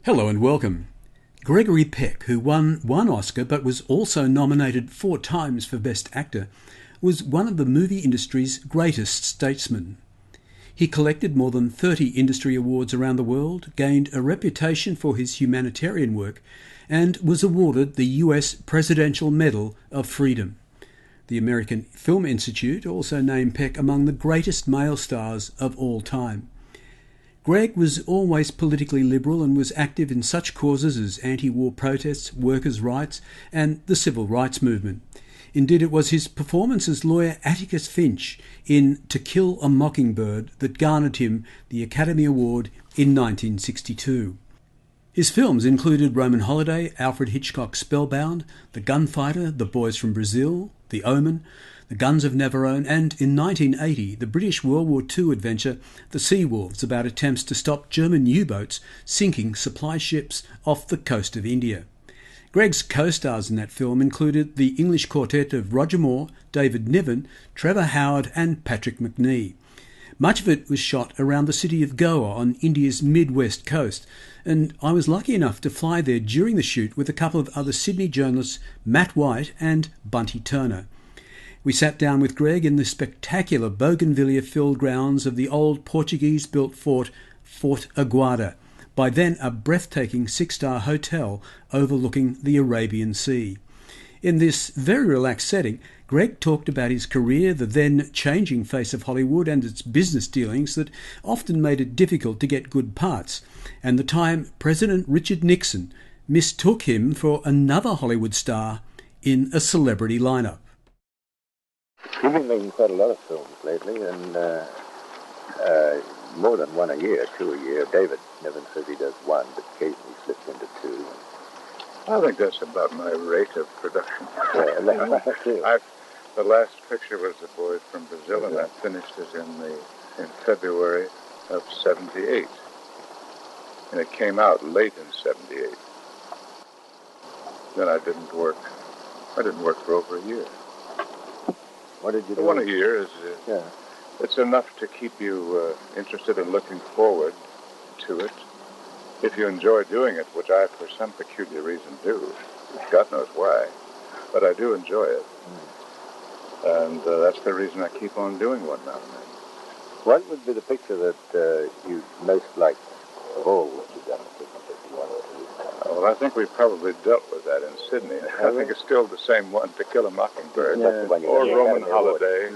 Hello and welcome. Gregory Peck, who won one Oscar but was also nominated 4 times for Best Actor, was one of the movie industry's greatest statesmen. He collected more than 30 industry awards around the world, gained a reputation for his humanitarian work, and was awarded the US Presidential Medal of Freedom. The American Film Institute also named Peck among the greatest male stars of all time. Greg was always politically liberal and was active in such causes as anti-war protests, workers' rights, and the civil rights movement. Indeed, it was his performance as lawyer Atticus Finch in To Kill A Mockingbird that garnered him the Academy Award in 1962. His films included Roman Holiday, Alfred Hitchcock's Spellbound, The Gunfighter, The Boys from Brazil, The Omen, The Guns of Navarone, and in 1980, the British World War II adventure The Seawolves, about attempts to stop German U-boats sinking supply ships off the coast of India. Greg's co-stars in that film included the English quartet of Roger Moore, David Niven, Trevor Howard and Patrick Macnee. Much of it was shot around the city of Goa on India's mid-west coast, and I was lucky enough to fly there during the shoot with a couple of other Sydney journalists, Matt White and Bunty Turner. We sat down with Greg in the spectacular bougainvillea-filled grounds of the old Portuguese-built Fort Aguada, by then a breathtaking 6-star hotel overlooking the Arabian Sea. In this very relaxed setting, Greg talked about his career, the then changing face of Hollywood and its business dealings that often made it difficult to get good parts, and the time President Richard Nixon mistook him for another Hollywood star in a celebrity lineup. We've been making quite a lot of films lately, and more than one a year, 2 a year. David Niven says he does 1, but occasionally slips into 2. I think that's about my rate of production. Yeah, the last picture was The Boys from Brazil, and that finished us in February of 78. And it came out late in 78. Then I didn't work. I didn't work for over a year. What did you do? 1 a year is it's enough to keep you interested and looking forward to it. If you enjoy doing it, which I, for some peculiar reason, do, God knows why, but I do enjoy it. And that's the reason I keep on doing one now and then. What would be the picture that you most liked of all what you've done in Sydney that you wanted to do? Well, I think we probably dealt with that in Sydney. I think it's still the same one, To Kill a Mockingbird, or Roman Holiday,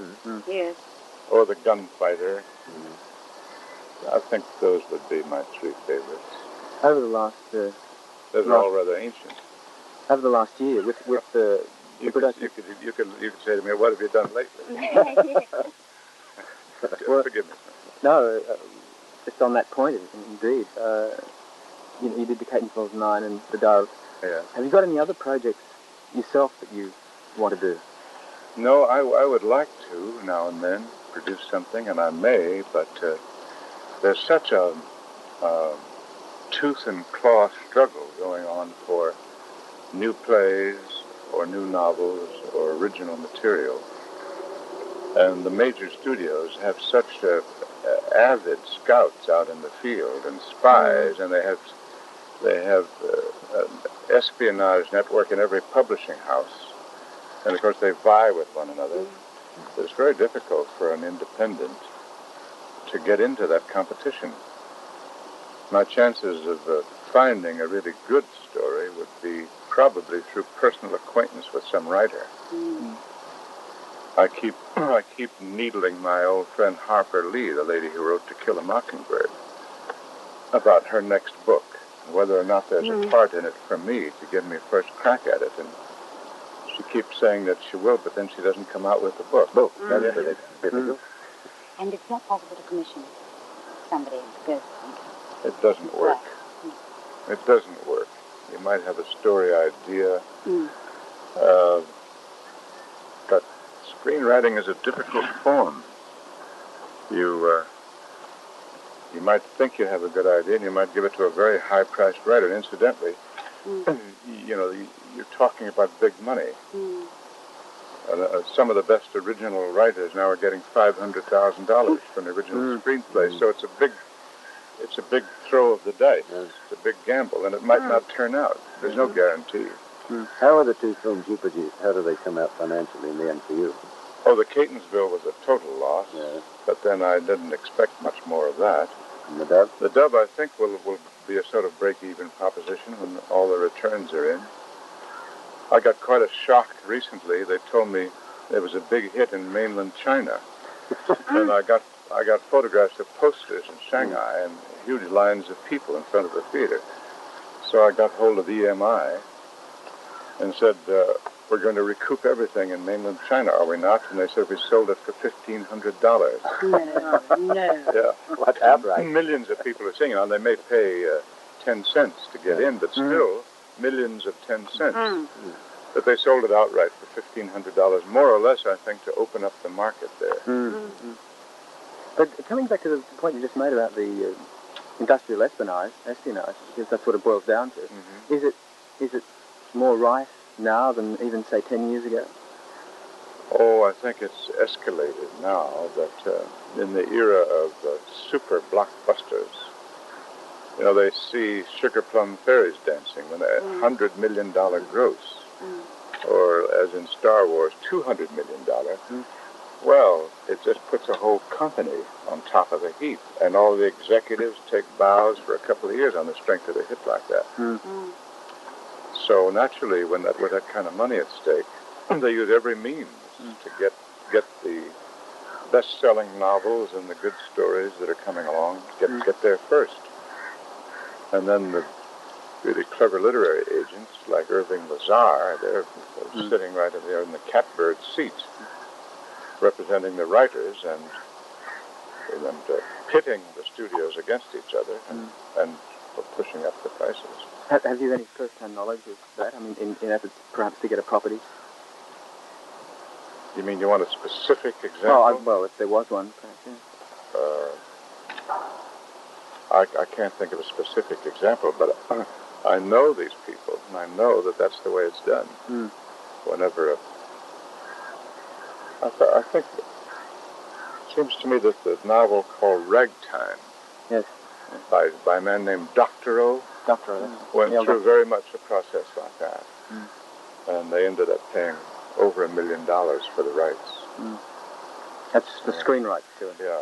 Yes. or The Gunfighter. I think those would be my 3 favorites. Over the last... Those are all rather ancient. Over the last year, with the production... You could say to me, what have you done lately? Well, forgive me. No, just on that point, indeed. You did The Kate and 12 and The Dove. Yeah. Have you got any other projects yourself that you want to do? No, I would like to, now and then, produce something, and I may, but there's such a tooth and claw struggle going on for new plays or new novels or original material. And the major studios have such avid scouts out in the field and spies, and they have an espionage network in every publishing house. And of course they vie with one another. It's very difficult for an independent to get into that competition. My chances of finding a really good story would be probably through personal acquaintance with some writer. I keep needling my old friend Harper Lee, the lady who wrote To Kill a Mockingbird, about her next book, and whether or not there's a part in it for me to give me first crack at it. And she keeps saying that she will, but then she doesn't come out with the book. That's difficult. And it's not possible to commission somebody because... It doesn't work. It doesn't work. You might have a story idea, but screenwriting is a difficult form. You might think you have a good idea, and you might give it to a very high-priced writer. And incidentally, you're talking about big money. Some of the best original writers now are getting $500,000 for an original screenplay. So it's a big throw of the dice. Yes. It's a big gamble, and it might not turn out. There's no guarantee. How are the two films you produced? How do they come out financially in the end for you? Oh, the Catonsville was a total loss, Yeah. but then I didn't expect much more of that. And the dub? The dub, I think, will be a sort of break-even proposition when all the returns are in. I got quite a shock recently. They told me there was a big hit in mainland China. And I got photographs of posters in Shanghai and huge lines of people in front of the theater. So I got hold of EMI and said, we're going to recoup everything in mainland China, are we not? And they said we sold it for $1,500. No. Yeah. What outright? Millions of people are seeing it, and they may pay 10 cents to get in, but still millions of 10 cents. But they sold it outright for $1,500, more or less, I think, to open up the market there. But coming back to the point you just made about the industrial espionage, because that's what it boils down to, is it more rife now than even, say, 10 years ago? Oh, I think it's escalated now, that in the era of super blockbusters, you know, they see Sugar Plum Fairies dancing with a $100 million gross, or as in Star Wars, $200 million. Well, it just puts a whole company on top of the heap, and all the executives take bows for a couple of years on the strength of a hit like that. So naturally, with that kind of money at stake, they use every means to get the best-selling novels and the good stories that are coming along, get there first. And then the really clever literary agents like Irving Lazar, they're sitting right there in the catbird seat, representing the writers and pitting the studios against each other and pushing up the prices. Have you any first-hand knowledge of that? I mean, in efforts perhaps to get a property? You mean you want a specific example? Well, if there was one, perhaps, yeah. I can't think of a specific example, but I know these people, and I know that that's the way it's done. Whenever I think it seems to me that the novel called Ragtime, by a man named Doctorow, went through very much a process like that, and they ended up paying over $1 million for the rights. That's the screen rights to it. Yeah.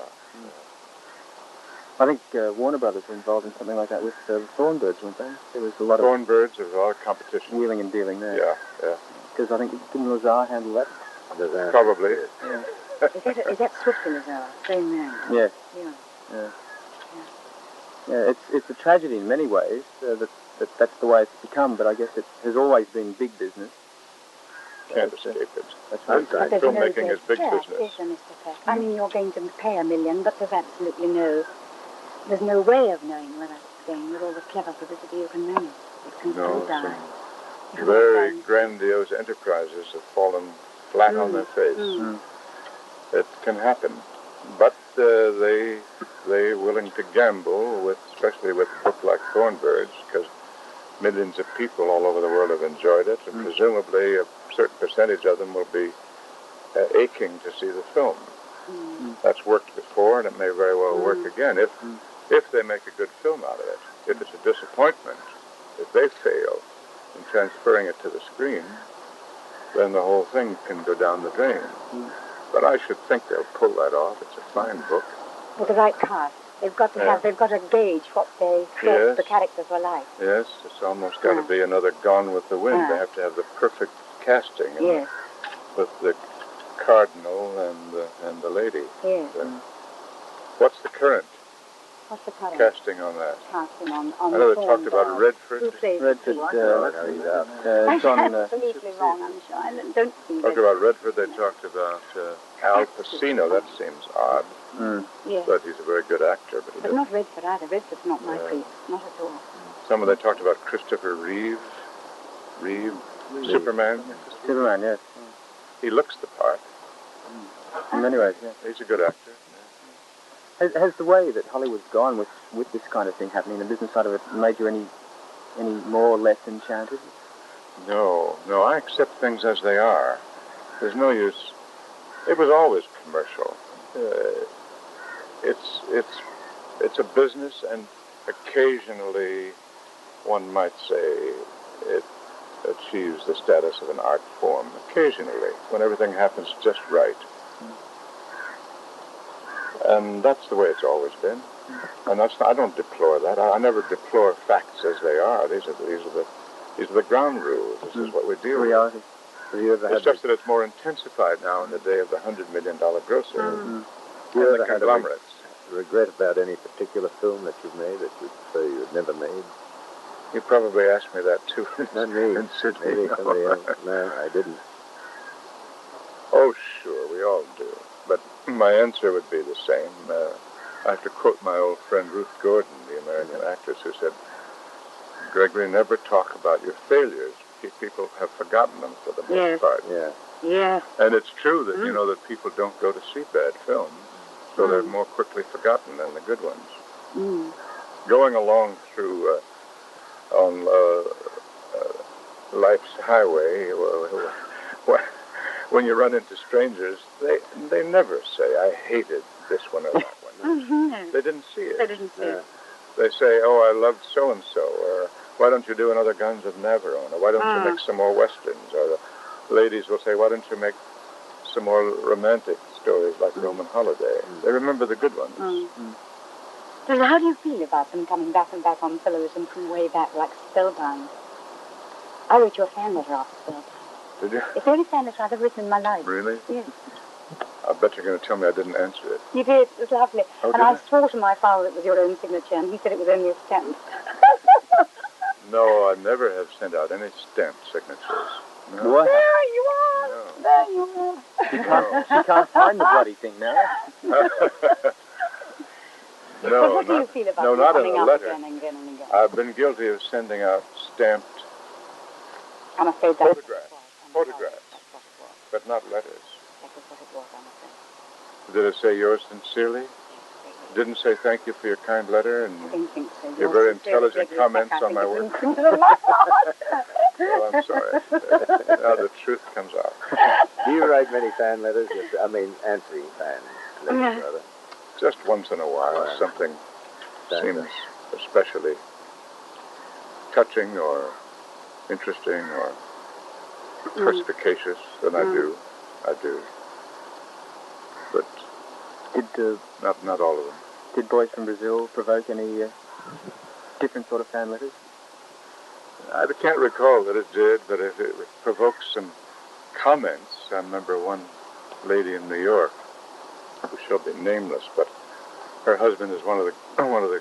I think Warner Brothers were involved in something like that with the Thornbirds, weren't they? There was a lot of Thornbirds, there was a lot of competition. wheeling and dealing there. Yeah. Because I think, didn't Lazar handle that? Probably. Yeah. Is that Swift and Lazar? Same man? Yes. Yeah. It's a tragedy in many ways that's the way it's become, but I guess it has always been big business. Can't escape it. That's right. But there's Filmmaking no is big Peck, business. is there, Mr. Peck? I mean, you're going to pay $1 million, but there's no way of knowing whether it's going with all the clever publicity you can manage. It can still die. Very grandiose enterprises have fallen flat on their face. It can happen, but they're willing to gamble especially with a book like Thornbirds, because millions of people all over the world have enjoyed it, and presumably a certain percentage of them will be aching to see the film. That's worked before, and it may very well work again if they make a good film out of it. If it's a disappointment, if they fail in transferring it to the screen, then the whole thing can go down the drain. But I should think they'll pull that off. It's a fine book. With the right cast. They've got to gauge what they thought the characters were like. Yes, it's almost got to be another Gone with the Wind. They have to have the perfect casting with the cardinal and the lady. Yes. What's the current What's the current casting on that? casting on I know they talked about Redford. Who plays Redford, it's absolutely wrong, I'm sure. I don't think Talked about Redford. They talked about Al Pacino. That seems odd. Yes. But he's a very good actor. But not Redford either. Redford's not my piece. Not at all. They talked about Christopher Reeve, Superman. Superman, yes. He looks the part. In many ways, yeah. He's a good actor. Has the way that Hollywood's gone with this kind of thing happening, the business side of it, made you any more or less enchanted? No, I accept things as they are. There's no use. It was always commercial. It's a business, and occasionally, one might say, it achieves the status of an art form. Occasionally, when everything happens just right. And that's the way it's always been. And I don't deplore that. I never deplore facts as they are. These are the ground rules. This is what we deal with. Reality. Have you ever It's just that it's more intensified now in the day of the $100 million grosser and You the ever had a conglomerates. regret about any particular film that you've made that you'd say you'd never made? You probably asked me that too. Not me. In Sydney. Maybe somebody else. No, I didn't. Oh, sure, we all do. But my answer would be the same. I have to quote my old friend Ruth Gordon, the American actress, who said, Gregory, never talk about your failures. People have forgotten them for the most part. Yeah. Yeah. And it's true that, you know, that people don't go to see bad films, so they're more quickly forgotten than the good ones. Going along through on life's highway, when you run into strangers, they never say, I hated this one or that one. They didn't see it. They didn't see it. They say, oh, I loved so-and-so, or why don't you do another Guns of Navarone, or why don't you make some more Westerns, or the ladies will say, why don't you make some more romantic stories like Roman Holiday. They remember the good ones. So how do you feel about them coming back and back on television from way back, like Spellbound? I wrote you a fan letter after Spellbound. Did you? It's the only fan letter I've ever written in my life. Really? Yes. I bet you're going to tell me I didn't answer it. You did. It was lovely. Oh, and I swore to my father it was your own signature, and he said it was only a stamp. No, I never have sent out any stamped signatures. No. What? There you are. No. There you are. She can't find the bloody thing now. No, what do you feel about no, them not in coming a up letter. again and again and again? I've been guilty of sending out stamped I'm afraid that's photographs, what it was. That's what it was. but not letters. That was what it was, I'm afraid. Did it say yours sincerely? Didn't say thank you for your kind letter and I don't think so. your very intelligent comments on my work? Well, I'm sorry. Now the truth comes out. Do you write many fan letters? I mean, answering fan letters, rather. Just once in a while, Right. something Thank seems you. especially touching or interesting or perspicacious, then I do. But Did not all of them. did Boys from Brazil provoke any different sort of fan letters? I can't recall that it did, but if it provoked some comments, I remember one lady in New York, who shall be nameless, but her husband is one of the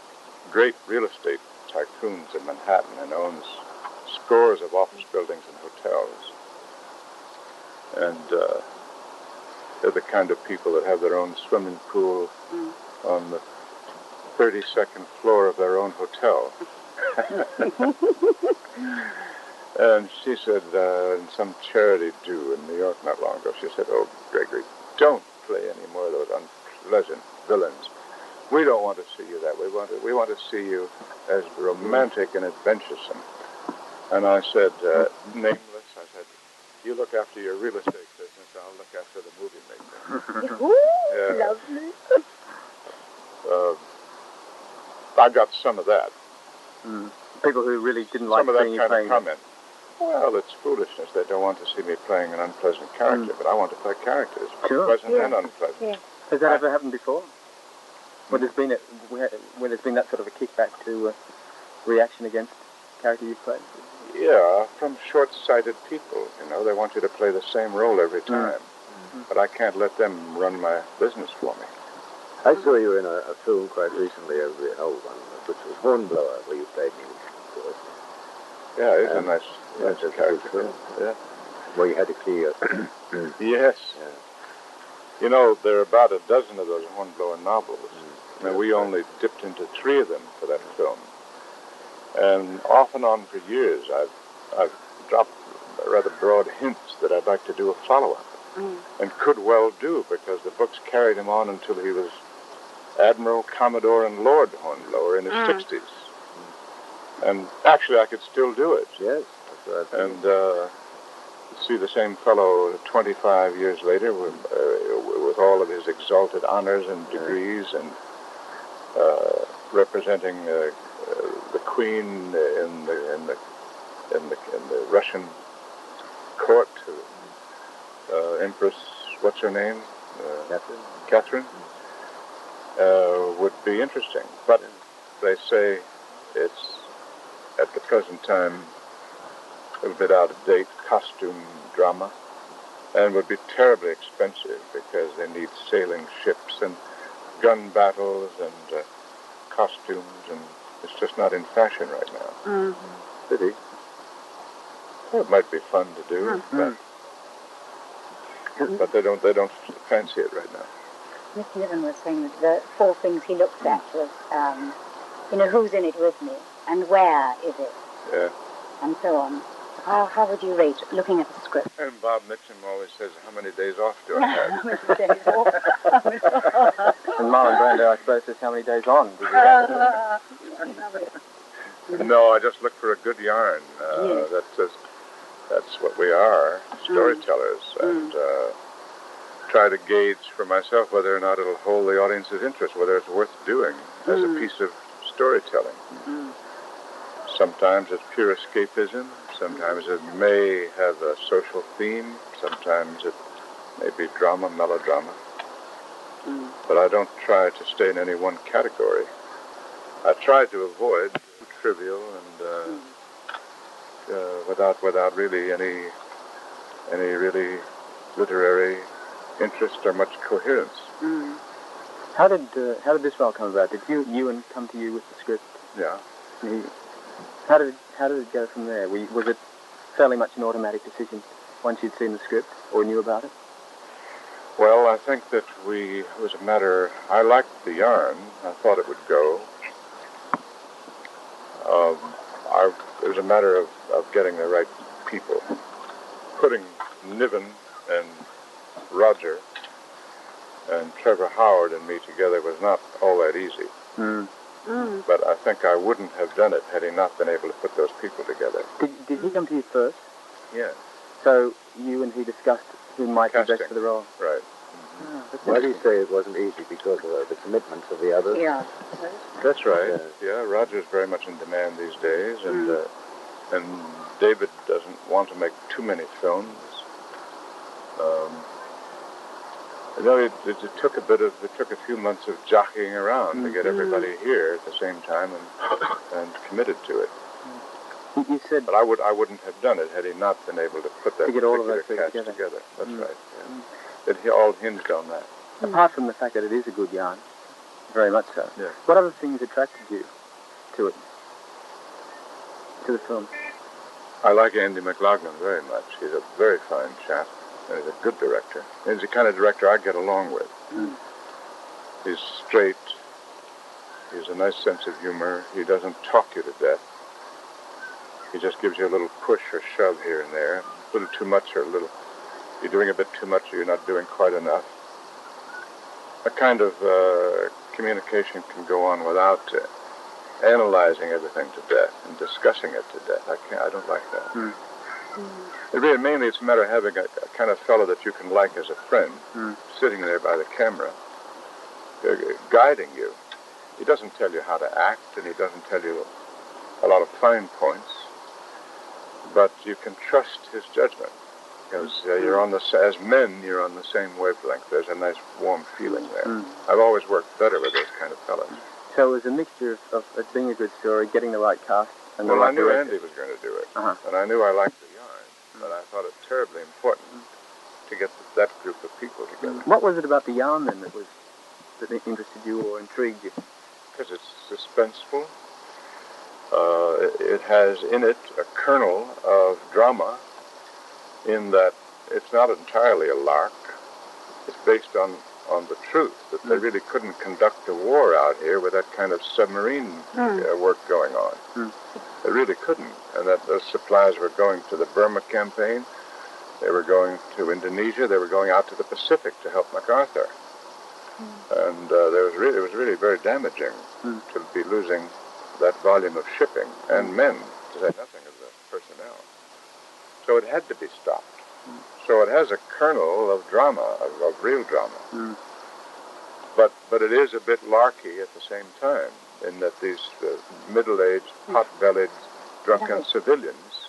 great real estate tycoons in Manhattan and owns scores of office buildings and hotels. And they're the kind of people that have their own swimming pool on the 32nd floor of their own hotel. And she said, in some charity do in New York not long ago, she said, oh, Gregory, don't play any more of those unpleasant villains. We don't want to see you that way. We want to see you as romantic and adventuresome. And I said, nameless, I said, you look after your real estate business, I'll look after the movie making. Yeah. Lovely. I got some of that. People who really didn't like Some of that seeing you kind playing. of comment. Well, it's foolishness. They don't want to see me playing an unpleasant character, but I want to play characters, Sure. pleasant and unpleasant. Yeah. Has that ever happened before? When there's been that sort of a kickback to reaction against character you've played? Yeah, from short-sighted people. You know, they want you to play the same role every time. But I can't let them run my business for me. I saw you in a film quite recently, an old one, which was Hornblower, where you played me, of course. Yeah, it's a nice That's a good character. film. Yeah. Where you had to clear. Yes. Yeah. You know, there are about a dozen of those Hornblower novels. Now, we only dipped into 3 of them for that film. And off and on for years, I've dropped rather broad hints that I'd like to do a follow-up. And could well do, because the books carried him on until he was Admiral, Commodore, and Lord Hornblower in his 60s. And actually, I could still do it. Yes, that's right. And see the same fellow 25 years later with all of his exalted honors and degrees and representing the queen in the Russian court, Empress, what's her name? Catherine. Would be interesting, but they say it's at the present time a little bit out of date costume drama, and would be terribly expensive because they need sailing ships and gun battles and costumes, and it's just not in fashion right now. Mm-hmm. Pity. Well, it might be fun to do, but they don't fancy it right now. Mr. Niven was saying that the 4 things he looked at was, who's in it with me, and where is it, and so on. How would you rate looking at the script? And Bob Mitchum always says, how many days off do I have? How many days off? And Marlon Brando, I suppose, says how many days on did you have? No, I just look for a good yarn. That's what we are, storytellers, and try to gauge for myself whether or not it'll hold the audience's interest, whether it's worth doing as a piece of storytelling. Sometimes it's pure escapism. Sometimes it may have a social theme. Sometimes it may be drama, melodrama. But I don't try to stay in any one category. I try to avoid trivial and without really any really literary interest or much coherence. How did this role come about? Did Ewan come to you with the script? Yeah. How did it go from there? Was it fairly much an automatic decision once you'd seen the script or knew about it? Well, I think that it was a matter. I liked the yarn. I thought it would go. It was a matter of getting the right people. Putting Niven and Roger and Trevor Howard and me together was not all that easy. But I think I wouldn't have done it had he not been able to put those people together. Did he come to you first? Yeah. So you and he discussed who might be best for the role? Right. Why do you say it wasn't easy? Because of the commitments of the others? Yeah. That's right. Yeah, Roger's very much in demand these days, and David doesn't want to make too many films. It took a few months of jockeying around to get everybody here at the same time and committed to it. You said, but I wouldn't have done it had he not been able to put that particular cast together. That's right. Yeah. It all hinged on that. Apart from the fact that it is a good yarn, very much so. Yeah. What other things attracted you to it, to the film? I like Andy McLaughlin very much. He's a very fine chap, and he's a good director. He's the kind of director I get along with. He's straight. He has a nice sense of humor. He doesn't talk you to death. He just gives you a little push or shove here and there, a little too much or a little. You're doing a bit too much or you're not doing quite enough. A kind of communication can go on without analyzing everything to death and discussing it to death. I don't like that. Mainly it's a matter of having a kind of fellow that you can like as a friend, sitting there by the camera, guiding you. He doesn't tell you how to act, and he doesn't tell you a lot of fine points, but you can trust his judgment. Because as men, you're on the same wavelength. There's a nice warm feeling there. I've always worked better with those kind of fellows. So it was a mixture of it being a good story, getting the right cast, and the well, right I knew director. Andy was going to do it, and I knew I liked the yarn, but I thought it terribly important to get that group of people together. What was it about the yarn then that interested you or intrigued you? Because it's suspenseful. It has in it a kernel of drama, in that it's not entirely a lark. It's based on the truth that they really couldn't conduct a war out here with that kind of submarine work going on. They really couldn't. And that those supplies were going to the Burma campaign. They were going to Indonesia. They were going out to the Pacific to help MacArthur. And it was really very damaging to be losing that volume of shipping and men, to say nothing of the personnel. So it had to be stopped. So it has a kernel of drama, of real drama. But it is a bit larky at the same time. in that these middle-aged, pot-bellied, drunken civilians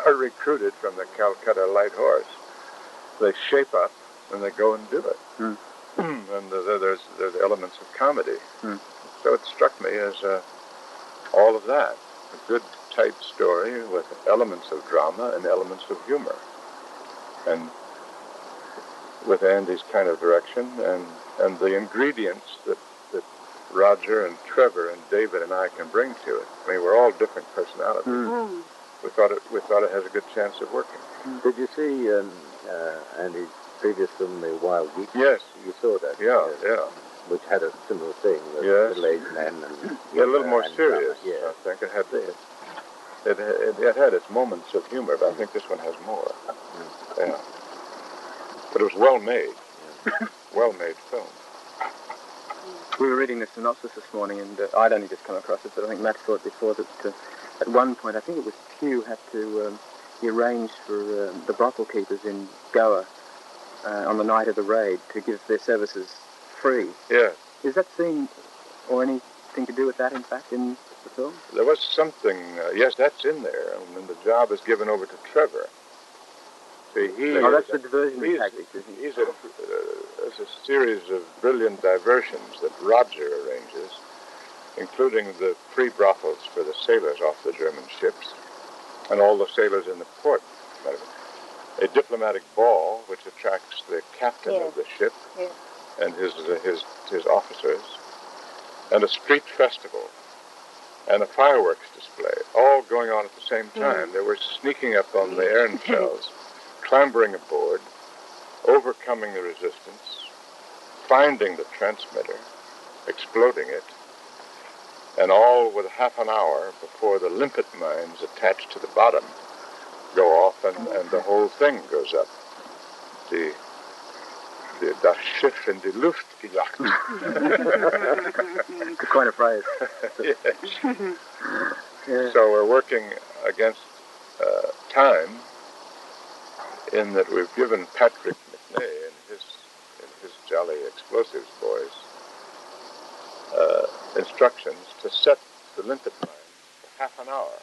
are recruited from the Calcutta Light Horse. They shape up and they go and do it. And there's elements of comedy. So it struck me as all of that. A good, tight story with elements of drama and elements of humor. And with Andy's kind of direction and the ingredients that Roger and Trevor and David and I can bring to it. I mean, we're all different personalities. We thought it has a good chance of working. Did you see Andy's previous film, The Wild Geese? Yes. You saw that? Yeah. Which had a similar thing, with middle-aged men and... Yeah, a little more serious, yeah. I think. It had its moments of humor, but I think this one has more. Yeah. But it was well-made. Well-made film. We were reading the synopsis this morning, and I'd only just come across it, but I think Matt saw it before, that at one point, I think it was Hugh had to... he arranged for the brothel keepers in Goa on the night of the raid to give their services free. Yeah. Is that scene or anything to do with that, in fact, in the film? There was something, yes, that's in there, and the job is given over to Trevor. See, that's the diversion tactic. There's a series of brilliant diversions that Roger arranges, including the free brothels for the sailors off the German ships, and all the sailors in the port. A diplomatic ball, which attracts the captain of the ship and his officers, and a street festival, and a fireworks display, all going on at the same time. They were sneaking up on the Ehrenfels, clambering aboard, overcoming the resistance, finding the transmitter, exploding it, and all with half an hour before the limpet mines attached to the bottom go off and the whole thing goes up. Das Schiff in die Luft gejagt. Quite a phrase. Yes. So we're working against time in that we've given Patrick McNay and his Jolly Explosives boys instructions to set the limpet mine for half an hour.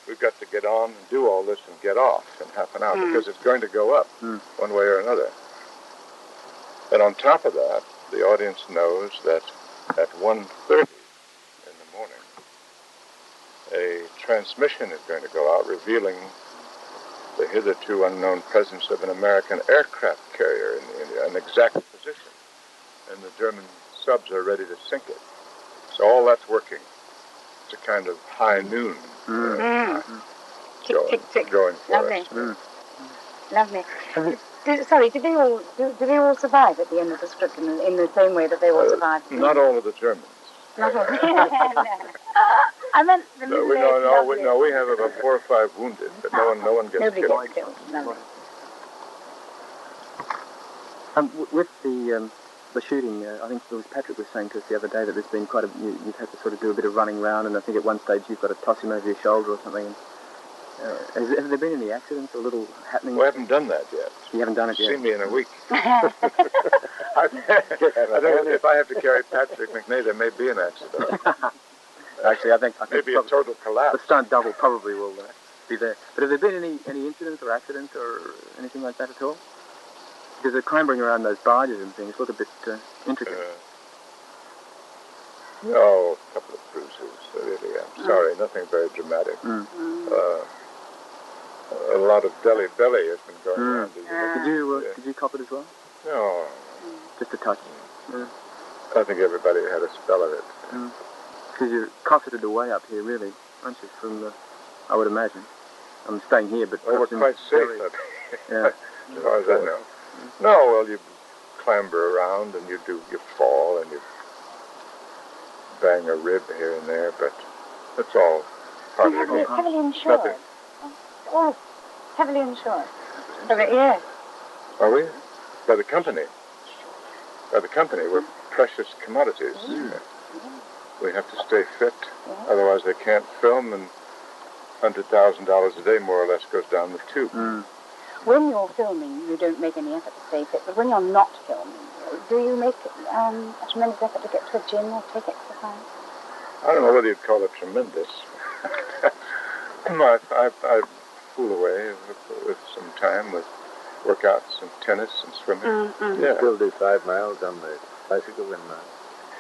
We've got to get on and do all this and get off in half an hour because it's going to go up one way or another. And on top of that, the audience knows that at 1:30 in the morning, a transmission is going to go out revealing the hitherto unknown presence of an American aircraft carrier in an exact position. And the German subs are ready to sink it. So all that's working. It's a kind of high noon going for us. Lovely. Did they all survive at the end of the script in the same way that they all survived? Not all of the Germans. Not all. I meant the no, we have about 4 or 5 wounded, but no one gets Nobody killed. gets killed. No. With the shooting, I think it was Patrick was saying to us the other day that there's been quite you've had to sort of do a bit of running around, and I think at one stage you've got to toss him over your shoulder or something. Have there been any accidents or little happenings? We haven't done that yet. You haven't done it yet? See me in a week. I think if I have to carry Patrick McNay, there may be an accident. Actually, I think maybe a total collapse. The stunt double probably will be there. But have there been any incidents or accidents or anything like that at all? Because they're clambering around those barges and things look a bit intricate. No, a couple of bruises. Really, I'm sorry, nothing very dramatic. A lot of belly has been going around. Did you cop it as well? No. Just a touch. I think everybody had a spell of it. Because you're cosseted away up here, really, aren't you? From I would imagine. I'm staying here, but we're quite safe up here. As far as I know. No, well, you clamber around and you fall and you bang a rib here and there, but it's all part of the game. Heavily insured. Oh, heavily insured. Yes. Are we? By the company. We're precious commodities. We have to stay fit, otherwise they can't film, and $100,000 a day more or less goes down the tube. When you're filming, you don't make any effort to stay fit, but when you're not filming, do you make a tremendous effort to get to a gym or take exercise? I don't know whether you'd call it tremendous. I fool away with some time with workouts and tennis and swimming. Mm-hmm. Yeah. You still do 5 miles on the bicycle in the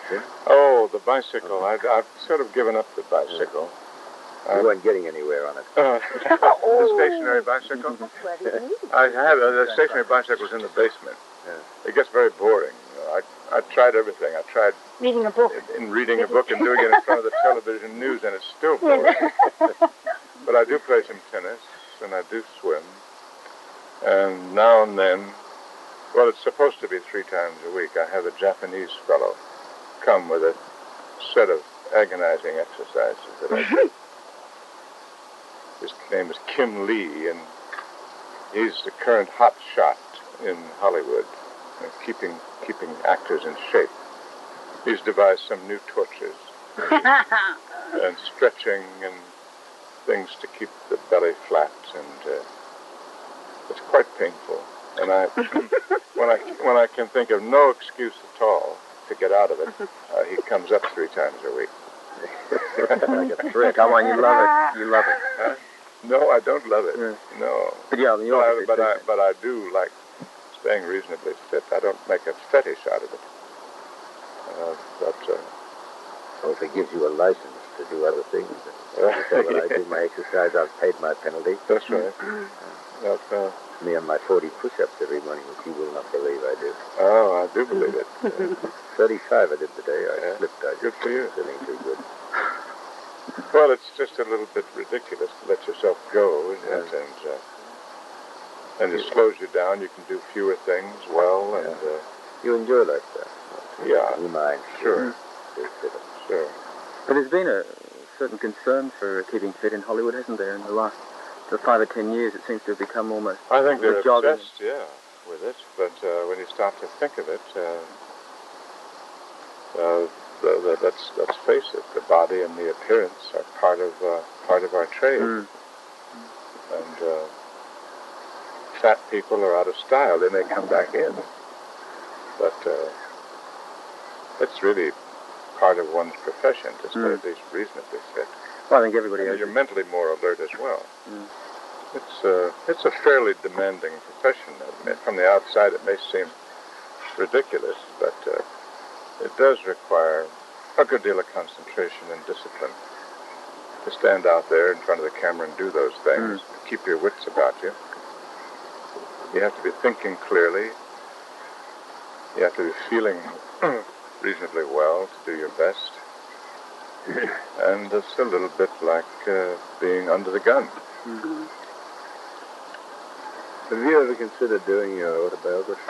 gym? Oh, the bicycle. I've sort of given up the bicycle. You weren't getting anywhere on it. The stationary bicycle? I have the stationary bicycle's in the basement. Yeah. It gets very boring. I tried everything. I tried reading a book. In reading a book and doing it in front of the television news, and it's still boring. But I do play some tennis, and I do swim. And now and then, well, it's supposed to be 3 times a week. I have a Japanese fellow come with a set of agonizing exercises that I do. His name is Kim Lee, and he's the current hot shot in Hollywood, keeping actors in shape. He's devised some new tortures and stretching and things to keep the belly flat, and it's quite painful. And when I can think of no excuse at all to get out of it, he comes up 3 times a week. Like a trick. Come on, you love it. You love it. Huh? No, I don't love it. Yeah. No. But I do like staying reasonably fit. I don't make a fetish out of it. Well, if it gives you a license to do other things, when I do my exercise, I've paid my penalty. That's right. Me on my 40 push-ups every morning, which you will not believe I do. Oh, I do believe it. 35 I did today. I slipped. Good for you. Feeling too good. Well, it's just a little bit ridiculous to let yourself go, isn't it? And it slows you down. You can do fewer things well, and you enjoy like that. Yeah. You mind? Sure. Sure. But there's been a certain concern for keeping fit in Hollywood, hasn't there? In the last 5 or 10 years, it seems to have become almost. I think they're obsessed, with it. But when you start to think of it, let's face it, the body and the appearance are part of our trade. And fat people are out of style. They may come back in, but it's really part of one's profession to stay at least reasonably fit. Well, I think everybody else. You're mentally more alert as well. It's a fairly demanding profession. From the outside, it may seem ridiculous, but it does require a good deal of concentration and discipline to stand out there in front of the camera and do those things, to keep your wits about you. You have to be thinking clearly. You have to be feeling reasonably well to do your best. And it's a little bit like being under the gun. Have you ever considered doing your autobiography?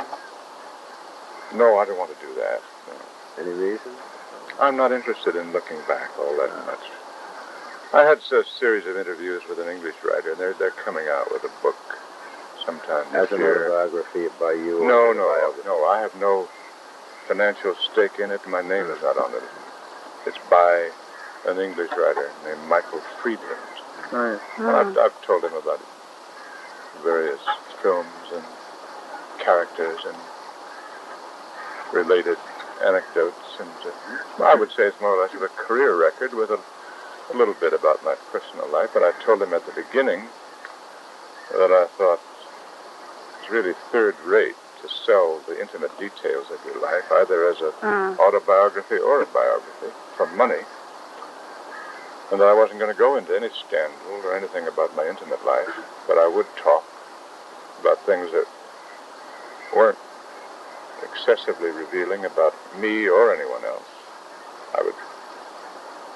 No, I don't want to do that. No. Any reason? I'm not interested in looking back all that much. I had a series of interviews with an English writer, and they're coming out with a book sometime this year. As an autobiography by you? No, I have no financial stake in it. My name is not on it. It's by an English writer named Michael Friedland. And I've told him about various films and characters and related anecdotes, and I would say it's more or less of a career record with a little bit about my personal life. But I told him at the beginning that I thought it's really third-rate to sell the intimate details of your life, either as an autobiography or a biography, for money, and that I wasn't going to go into any scandal or anything about my intimate life, but I would talk about things that weren't excessively revealing about me or anyone else. I would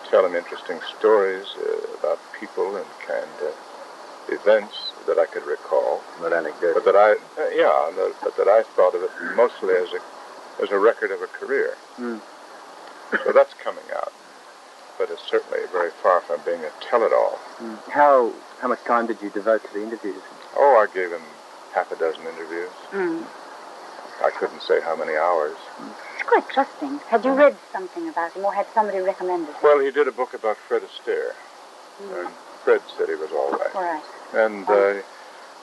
tell him interesting stories about people and events that I could recall. Not anecdotes. But that I thought of it mostly as a record of a career. So that's coming out. But it's certainly very far from being a tell-it-all. How much time did you devote to the interviews? Oh, I gave him half a dozen interviews. I couldn't say how many hours. It's quite trusting. Had you read something about him, or had somebody recommended him? Well, he did a book about Fred Astaire. And Fred said he was all right. All right. And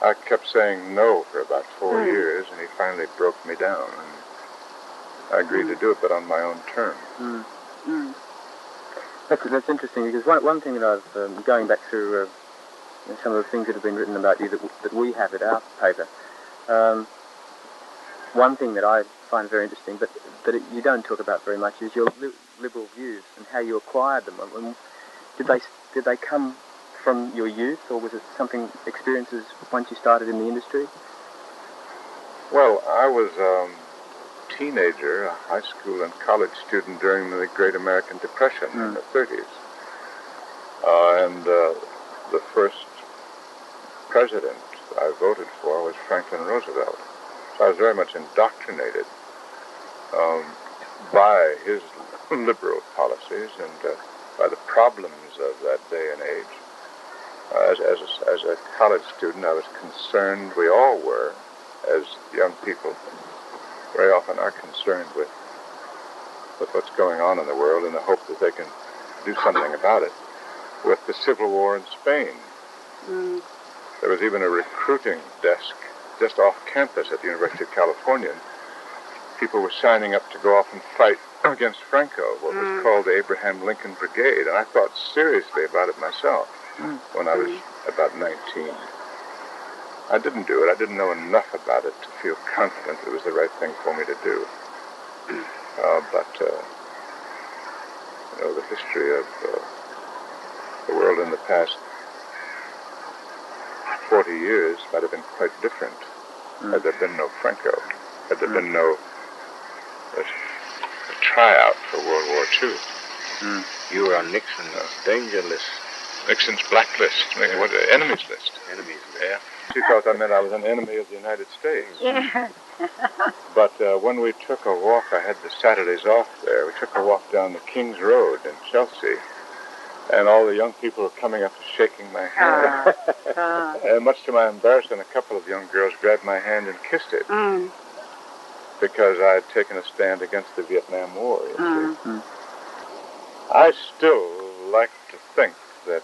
I kept saying no for about 4 years, and he finally broke me down. I agreed to do it, but on my own terms. That's interesting, because one thing that I've, going back through some of the things that have been written about you that we have at our paper, one thing that I find very interesting, but that you don't talk about very much, is your liberal views and how you acquired them. Did they come from your youth, or was it experiences once you started in the industry? Well, I was a teenager, a high school and college student during the Great American Depression in the 30s. And the first president I voted for was Franklin Roosevelt. So I was very much indoctrinated by his liberal policies and by the problems of that day and age. As a college student, I was concerned, we all were, as young people, very often are concerned with what's going on in the world in the hope that they can do something about it. With the Civil War in Spain, there was even a recruiting desk just off campus at the University of California. People were signing up to go off and fight against Franco, what was called the Abraham Lincoln Brigade, and I thought seriously about it myself when I was about 19. I didn't do it. I didn't know enough about it to feel confident it was the right thing for me to do. But the history of the world in the past 40 years might have been quite different had there been no Franco, had there been no tryout for World War II. You were on Nixon's danger list. Nixon's blacklist, what, enemies list. Enemies list. Yeah. She thought that meant I was an enemy of the United States. Yeah. But when we took a walk, I had the Saturdays off there, we took a walk down the King's Road in Chelsea, and all the young people were coming up and shaking my hand. And much to my embarrassment, a couple of young girls grabbed my hand and kissed it, because I had taken a stand against the Vietnam War, you see. I still like to think that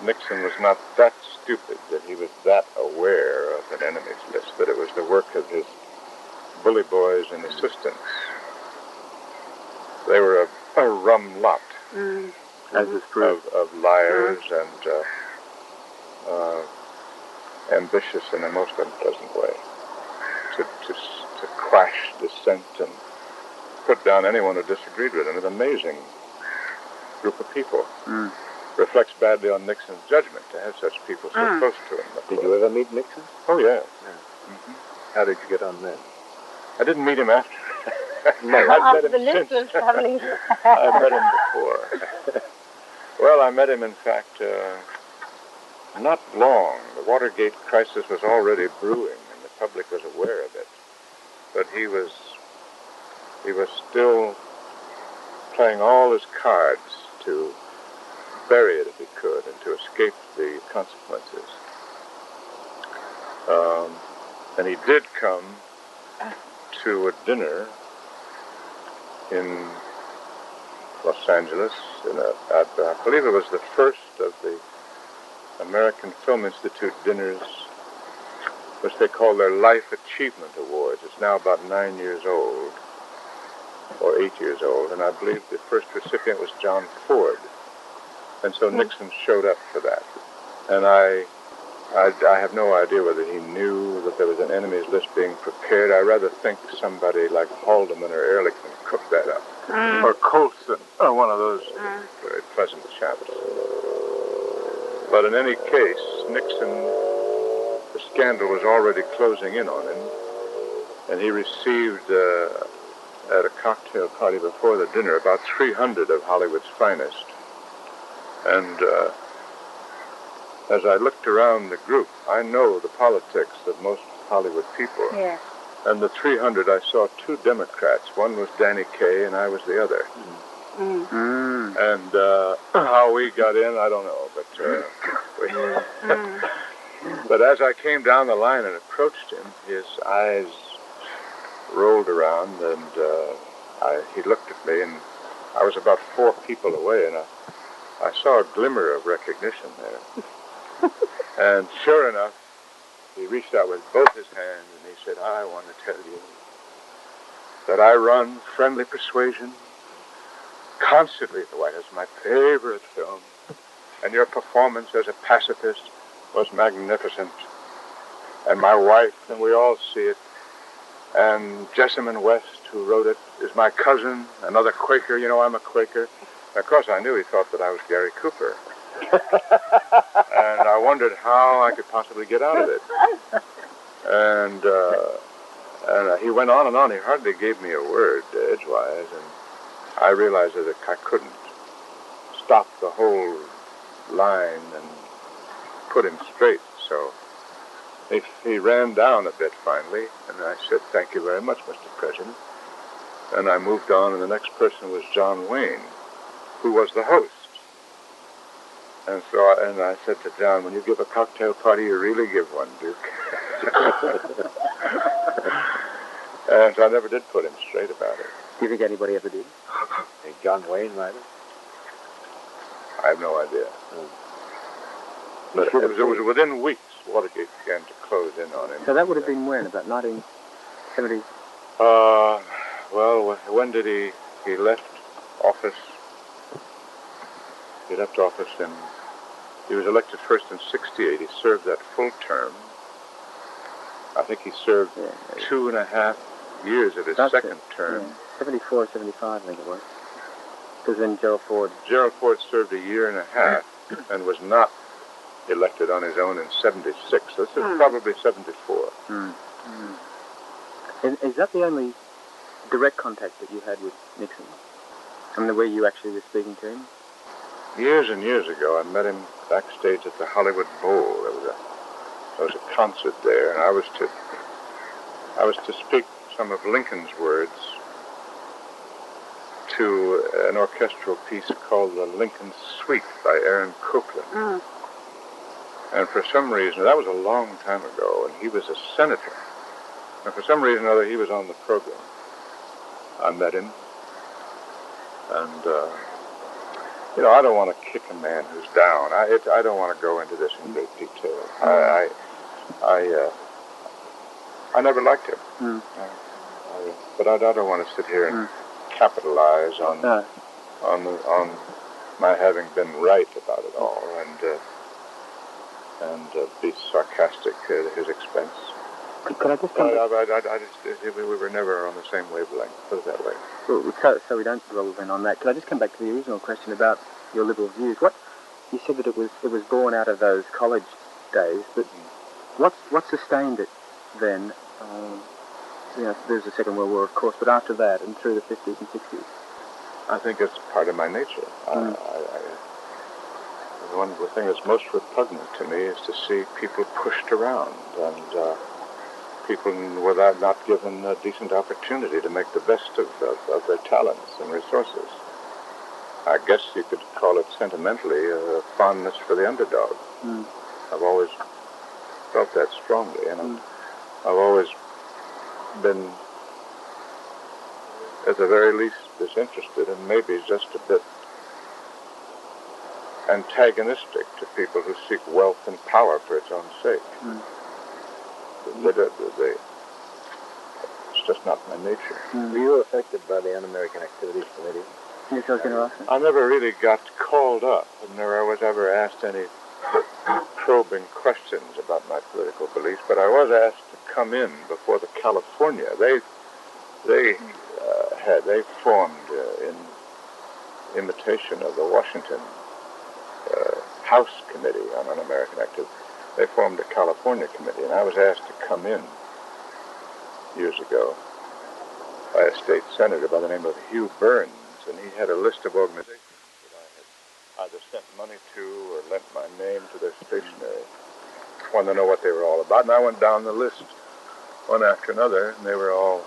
Nixon was not that stupid, that he was that aware of an enemies list, that it was the work of his bully boys and assistants. They were a rum lot of liars and ambitious in a most unpleasant way to quash dissent and put down anyone who disagreed with him. An amazing group of people. Reflects badly on Nixon's judgment to have such people so close to him. Did you ever meet Nixon? Oh, yeah. How did you get on then? I didn't meet him after. No, I've met the him list since. was probably... I met him before. Well, I met him, in fact, not long. The Watergate crisis was already brewing, and the public was aware of it. But he was still playing all his cards to bury it if he could and to escape the consequences. And he did come to a dinner in Los Angeles, I believe it was the first of the American Film Institute dinners, which they call their Life Achievement Awards. It's now about 9 years old, or 8 years old, and I believe the first recipient was John Ford. And so Nixon showed up for that. And I have no idea whether he knew that there was an enemies list being prepared. I rather think somebody like Haldeman or Ehrlichman cooked that up. Or Colson, or one of those very pleasant chaps. But in any case, Nixon, the scandal was already closing in on him, and he received at a cocktail party before the dinner about 300 of Hollywood's finest. And as I looked around the group, I know the politics of most Hollywood people. Yeah. And the 300, I saw two Democrats. One was Danny Kaye, and I was the other. And how we got in, I don't know. But but as I came down the line and approached him, his eyes rolled around, and he looked at me, and I was about 4 people away, and I saw a glimmer of recognition there. And sure enough, he reached out with both his hands, and he said, I want to tell you that I run Friendly Persuasion constantly at the White House, my favorite film, and your performance as a pacifist was magnificent. And my wife, and we all see it, and Jessamine West, who wrote it, is my cousin, another Quaker. You know, I'm a Quaker. Of course, I knew he thought that I was Gary Cooper. And I wondered how I could possibly get out of it. And he went on and on. He hardly gave me a word edgewise, and I realized that I couldn't stop the whole line and put him straight. So he ran down a bit finally, and I said, "Thank you very much, Mr. President." And I moved on, and the next person was John Wayne, who was the host. And so I said to John, "When you give a cocktail party, you really give one, Duke." And so I never did put him straight about it. Do you think anybody ever did? Hey, John Wayne, might have? I have no idea. But it was within weeks Watergate began to close in on him. So that would have been when? About 1970? Well, when did he left office? He left office and he was elected first in 1968. He served that full term. I think he served 2.5 years of his second term. Yeah. 74, 75, I think it was. Because then Gerald Ford served 1.5 years and was not elected on his own in 1976. This is probably 1974. Is that the only direct contact that you had with Nixon? I mean, where you actually were speaking to him? Years and years ago, I met him backstage at the Hollywood Bowl. There was a concert there, and I was to speak some of Lincoln's words to an orchestral piece called the Lincoln Suite by Aaron Copland. And for some reason, that was a long time ago, and he was a senator. And for some reason or other, he was on the program. I met him, and I don't want to kick a man who's down. I don't want to go into this in great detail. I never liked him, but I don't want to sit here and capitalize on my having been right about it all and be sarcastic at his expense. Could I just come we were never on the same wavelength, put it that way. Well, so we don't dwell then on that. Could I just come back to the original question about your liberal views? What you said that it was born out of those college days, but what sustained it then? There's the Second World War, of course, but after that and through the 50s and 60s? I think it's part of my nature. One of the things that's most repugnant to me is to see people pushed around and people without not given a decent opportunity to make the best of their talents and resources. I guess you could call it sentimentally a fondness for the underdog. I've always felt that strongly, and I've always been, at the very least, disinterested and maybe just a bit antagonistic to people who seek wealth and power for its own sake. It's just not my nature. Were you affected by the Un-American Activities Committee? Yes, I was going to ask that. I never really got called up, and never was ever asked any probing questions about my political beliefs, but I was asked to come in before the California. They formed in imitation of the Washington House Committee on Un-American Activities. They formed a California committee, and I was asked to come in years ago by a state senator by the name of Hugh Burns, and he had a list of organizations that I had either sent money to or lent my name to their stationery. I wanted to know what they were all about, and I went down the list one after another, and they were all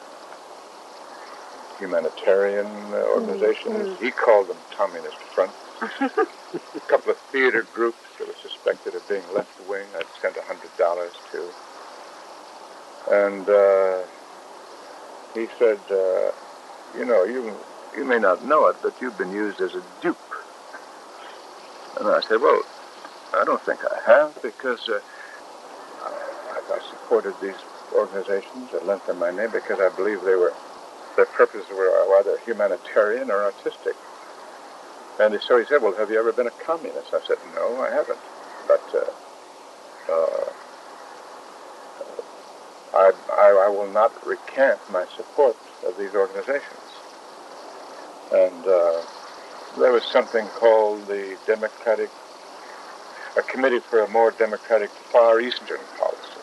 humanitarian organizations. He called them communist fronts. A couple of theater groups that were suspected of being left-wing I'd sent $100 to. And he said, you may not know it, but you've been used as a dupe. And I said, well, I don't think I have, because I supported these organizations. I lent them my name because I believe they were their purposes were either humanitarian or artistic. And so he said, well, have you ever been a communist? I said, no, I haven't. But I will not recant my support of these organizations. And there was something called the a Committee for a More Democratic Far Eastern Policy.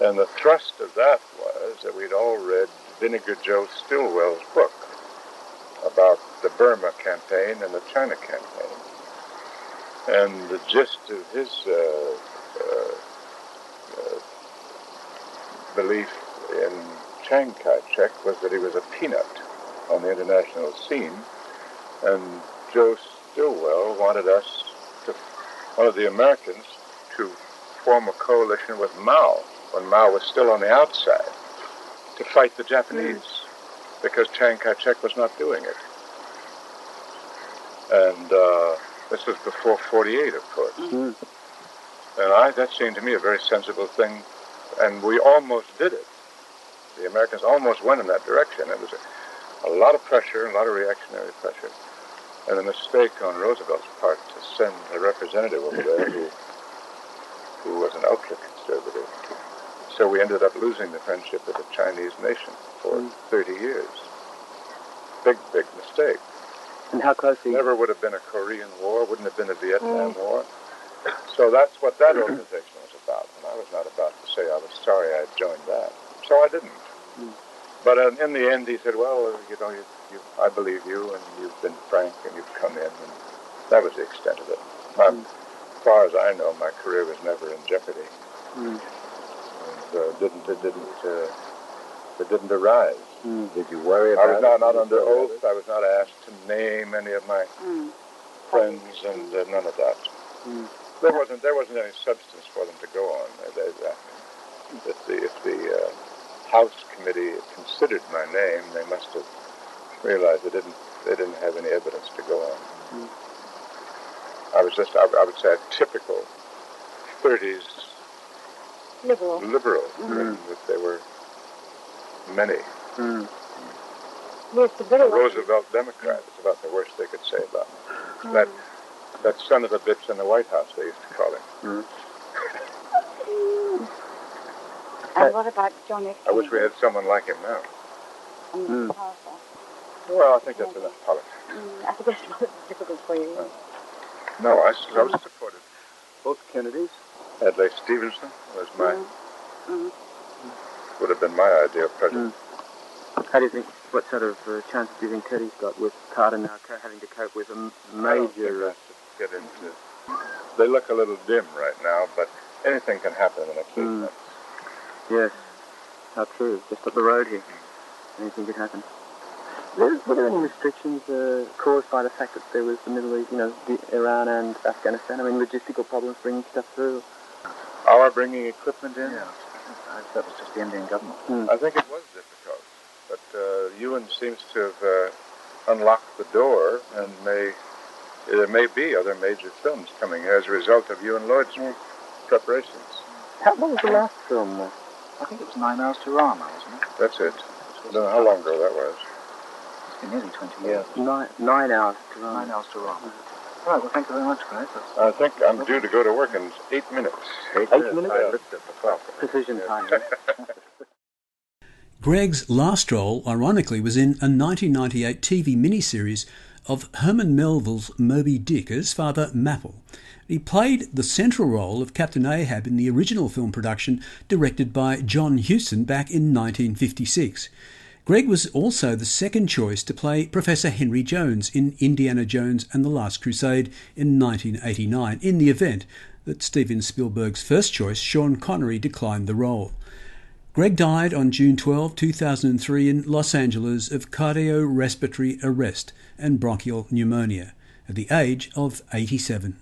And the thrust of that was that we'd all read Vinegar Joe Stilwell's book about the Burma campaign and the China campaign. And the gist of his belief in Chiang Kai-shek was that he was a peanut on the international scene, and Joe Stilwell wanted the Americans to form a coalition with Mao when Mao was still on the outside to fight the Japanese because Chiang Kai-shek was not doing it. And this was before 48, of course. Mm-hmm. And that seemed to me a very sensible thing, and we almost did it. The Americans almost went in that direction. It was a lot of pressure, a lot of reactionary pressure, and a mistake on Roosevelt's part to send a representative over there who was an ultra-conservative. So we ended up losing the friendship of the Chinese nation for 30 years. Big, big mistake. And how closely? Never would have been a Korean War, wouldn't have been a Vietnam War. So that's what that organization was about. And I was not about to say I was sorry I joined that. So I didn't. But in the end, he said, well, I believe you, and you've been frank, and you've come in, and that was the extent of it. As far as I know, my career was never in jeopardy. And it didn't arise. Did you worry about it? I was not under oath. I was not asked to name any of my friends, and none of that. There wasn't any substance for them to go on. If the House committee considered my name, they must have realized they didn't have any evidence to go on. I was just, I would say, a typical 30s liberal. There were many. Yes, a Roosevelt Democrat is about the worst they could say about me. That son of a bitch in the White House, they used to call him. And what about John F. Kennedy? I wish we had someone like him now. Well, I think that's enough politics. I think that's difficult for you. No, I was supported. Both Kennedys. Adlai Stevenson was would have been my ideal president. How do you think, what sort of chance do you think Teddy's got with Carter now having to cope with a major... Get into. They look a little dim right now, but anything can happen in the next 8 months. Yes, how true. Just up the road here. Anything could happen. Were there any restrictions caused by the fact that there was the Middle East, Iran and Afghanistan? I mean, logistical problems bringing stuff through? Our bringing equipment in? Yeah, that was just the Indian government. I think it was difficult, but Ewan seems to have unlocked the door, and there may be other major films coming here as a result of Ewan Lloyd's preparations. What was the last film? I think it was 9 Hours to Rama, wasn't it? That's it. I don't know how long ago that was. It's been nearly 20 years. 9 hours to Rama. 9 Hours to Rama. Right, well, thank you very much, Greg. I think I'm due to go to work in 8 minutes. 8 minutes? I looked at the clock. Precision time. Greg's last role, ironically, was in a 1998 TV miniseries of Herman Melville's Moby Dick as Father Mapple. He played the central role of Captain Ahab in the original film production directed by John Huston back in 1956. Greg was also the second choice to play Professor Henry Jones in Indiana Jones and the Last Crusade in 1989, in the event that Steven Spielberg's first choice, Sean Connery, declined the role. Greg died on June 12, 2003 in Los Angeles of cardiorespiratory arrest and bronchial pneumonia at the age of 87.